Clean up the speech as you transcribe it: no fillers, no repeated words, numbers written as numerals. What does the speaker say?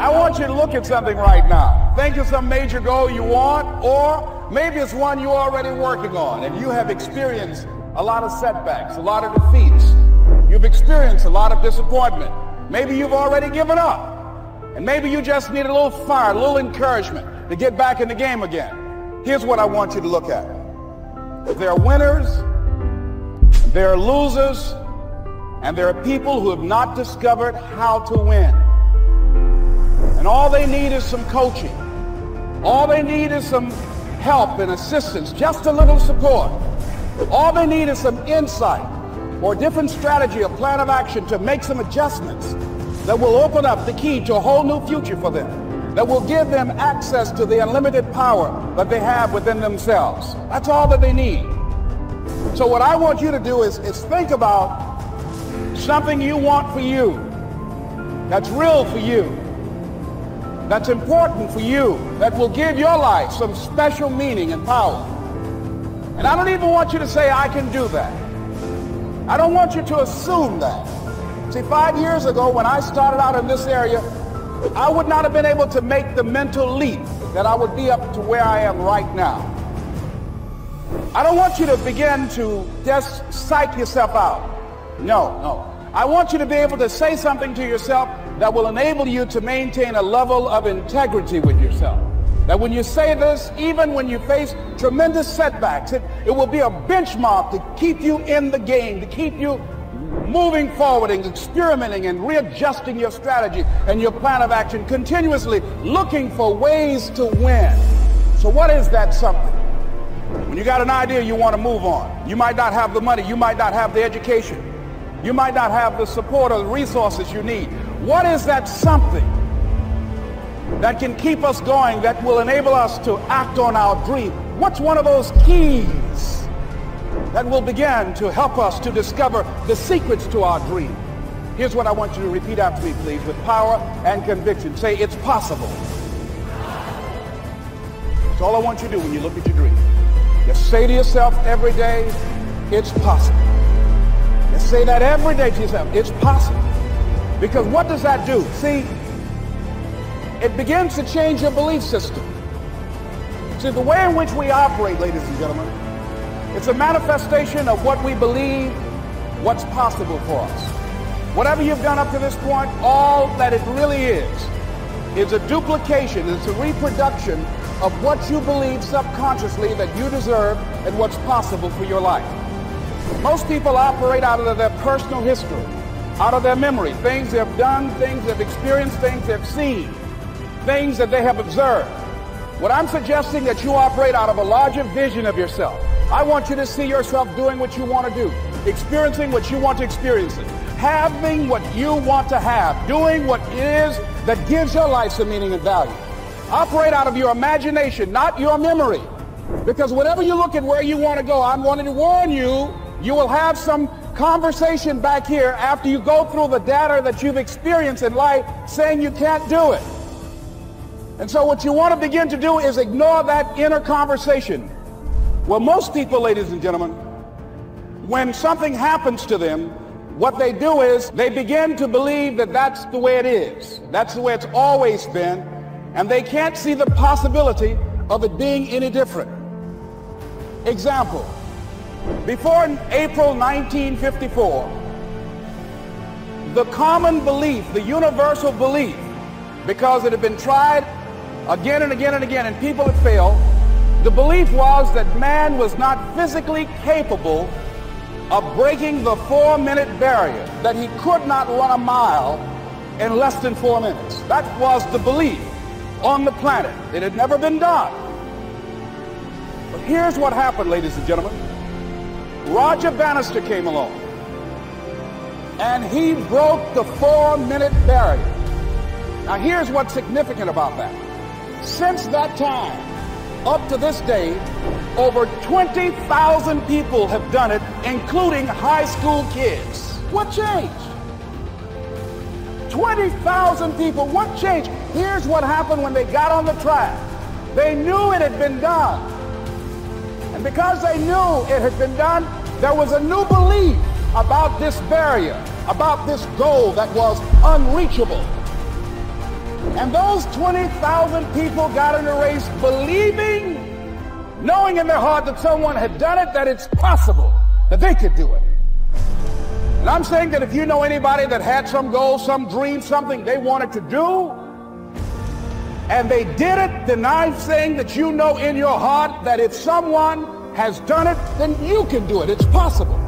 I want you to look at something right now. Think of some major goal you want, or maybe it's one you're already working on and you have experienced a lot of setbacks, a lot of defeats. You've experienced a lot of disappointment. Maybe you've already given up. And maybe you just need a little fire, a little encouragement to get back in the game again. Here's what I want you to look at. There are winners, there are losers, and there are people who have not discovered how to win. And all they need is some coaching. All they need is some help and assistance, just a little support. All they need is some insight or different strategy, a plan of action to make some adjustments that will open up the key to a whole new future for them, that will give them access to the unlimited power that they have within themselves. That's all that they need. So what I want you to do is think about something you want for you, that's real for you, that's important for you, that will give your life some special meaning and power. And I don't even want you to say, I can do that. I don't want you to assume that. See, 5 years ago when I started out in this area, I would not have been able to make the mental leap that I would be up to where I am right now. I don't want you to begin to just psych yourself out. No. I want you to be able to say something to yourself that will enable you to maintain a level of integrity with yourself. That when you say this, even when you face tremendous setbacks, it will be a benchmark to keep you in the game, to keep you moving forward and experimenting and readjusting your strategy and your plan of action, continuously looking for ways to win. So what is that something? When you got an idea you want to move on, you might not have the money, you might not have the education, you might not have the support or the resources you need. What is that something that can keep us going, that will enable us to act on our dream? What's one of those keys that will begin to help us to discover the secrets to our dream? Here's what I want you to repeat after me, please, with power and conviction. Say, it's possible. That's all I want you to do when you look at your dream. Just say to yourself every day, it's possible. Just say that every day to yourself, it's possible. Because what does that do? See, it begins to change your belief system. See, the way in which we operate, ladies and gentlemen, it's a manifestation of what we believe, what's possible for us. Whatever you've done up to this point, all that it really is a duplication, it's a reproduction of what you believe subconsciously that you deserve and what's possible for your life. Most people operate out of their personal history, out of their memory, things they've done, things they've experienced, things they've seen, things that they have observed. What I'm suggesting that you operate out of a larger vision of yourself. I want you to see yourself doing what you want to do, experiencing what you want to experience, having what you want to have, doing what it is that gives your life some meaning and value. Operate out of your imagination, not your memory. Because whenever you look at where you want to go, I'm wanting to warn you, you will have some conversation back here after you go through the data that you've experienced in life saying you can't do it. And so what you want to begin to do is ignore that inner conversation. Well, most people, ladies and gentlemen, when something happens to them, what they do is they begin to believe that that's the way it is. That's the way it's always been. And they can't see the possibility of it being any different. Example, before April 1954, the common belief, the universal belief, because it had been tried again and again and again and people had failed, the belief was that man was not physically capable of breaking the 4-minute barrier, that he could not run a mile in less than 4 minutes. That was the belief on the planet. It had never been done. But here's what happened, ladies and gentlemen. Roger Bannister came along, and he broke the 4-minute barrier. Now here's what's significant about that. Since that time, up to this day, over 20,000 people have done it, including high school kids. What changed? 20,000 people, what changed? Here's what happened when they got on the track. They knew it had been done. And because they knew it had been done, there was a new belief about this barrier, about this goal that was unreachable. And those 20,000 people got in the race believing, knowing in their heart that someone had done it, that it's possible, that they could do it. And I'm saying that if you know anybody that had some goal, some dream, something they wanted to do, and they did it, then I'm saying that you know in your heart that if someone has done it, then you can do it. It's possible.